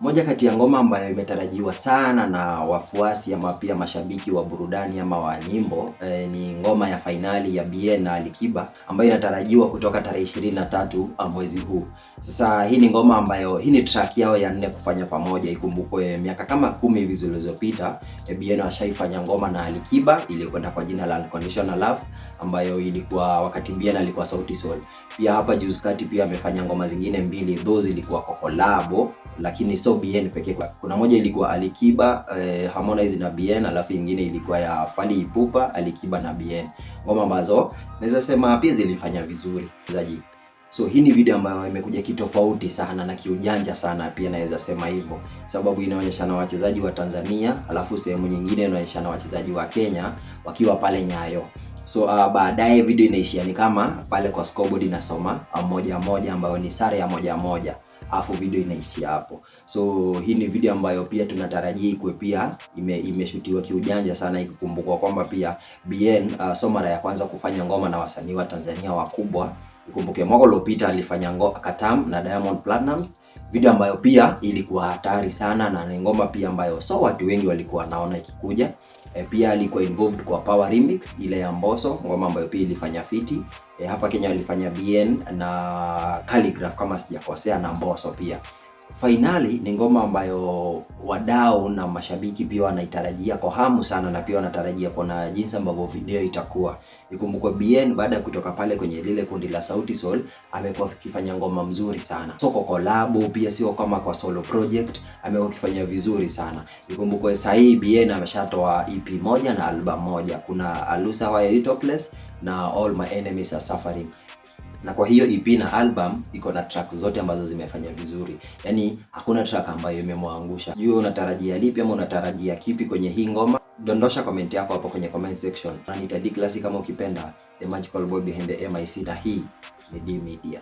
Moja kati ya ngoma ambayo imetarajiwa sana na wafuasi ama pia mashabiki wa burudani ama wa nyimbo ni ngoma ya finali ya Bien na Alikiba ambayo inatarajiwa kutoka tarehe 23 mwezi huu. Sasa hii ni ngoma ambayo hii ni track yao ya 4 kufanya pamoja. Ikumbukwe miaka kama 10 hivi zilizopita Bien washaifanya ngoma na Alikiba iliyokwenda kwa jina la Unconditional Love ambayo ilikuwa wakati Bien alikuwa Sauti Sol. Pia hapa juzi kati pia amefanya ngoma zingine mbili, those ilikuwa collab lakini so Bien pekee. Kuna moja ilikuwa Alikiba Harmonize na Bien, alafu nyingine ilikuwa ya Fally Ipupa Alikiba na Bien. Ngoma ambazo naweza sema pia zilifanya vizuri zaji. So hii ni video ambayo imekuja kitofauti sana na kiujanja sana, pia naweza sema hivyo, sababu inaonyesha na wachezaji wa Tanzania, alafu sehemu nyingine inaonyesha na wachezaji wa Kenya wakiwa pale Nyayo. So baadaye video inaishia ni kama pale kwa scoreboard inasoma 1-1 ambayo ni sare ya 1-1. Alafu video inaishia hapo. So hii ni video ambayo pia tunatarajia ikuwe pia imeshutiwa kiujanja sana, ikikumbukwa kwamba pia Bien so mara ya kwanza kufanya ngoma na wasanii wa Tanzania wakubwa. Ikumbuke mwaka uliopita alifanya ngoma Katam na Diamond Platnumz, video ambayo pia ilikuwa hatari sana na ni ngoma pia ambayo so watu wengi walikuwa wanaona ikikuja. Pia alikuwa involved kwa Power Remix ile ya Mbosso, ngoma ambayo pia ilifanya fiti. Hapa Kenya alifanya Bien na Khaligraph kama sijakosea na Mbosso pia. Finally ni ngoma ambayo wadau na mashabiki pia wanaitarajia kwa hamu sana, na pia wanatarajia kuona jinsi ambavyo video itakuwa. Ikumbukwe Bien baada ya kutoka pale kwenye lile kundi la Sauti Sol amekuwa akifanya ngoma mzuri sana. So kwa collab pia sio kama kwa solo project, amekuwa akifanya vizuri sana. Ikumbukwe sasa hii Bien ameshatoa EP moja na album moja. Kuna Alusa Why You Topless na All My Enemies Are Suffering. Na kwa hiyo EP na album iko na track zote ambazo zimefanya vizuri. Yaani hakuna track ambayo imemwangusha. Sijui unatarajia lipi ama unatarajia kipi kwenye hii ngoma? Dondosha comment yako hapo kwenye comment section. Na nitadi classic kama ukipenda, The Magical Boy Behind the MIC, na hii ni D Media.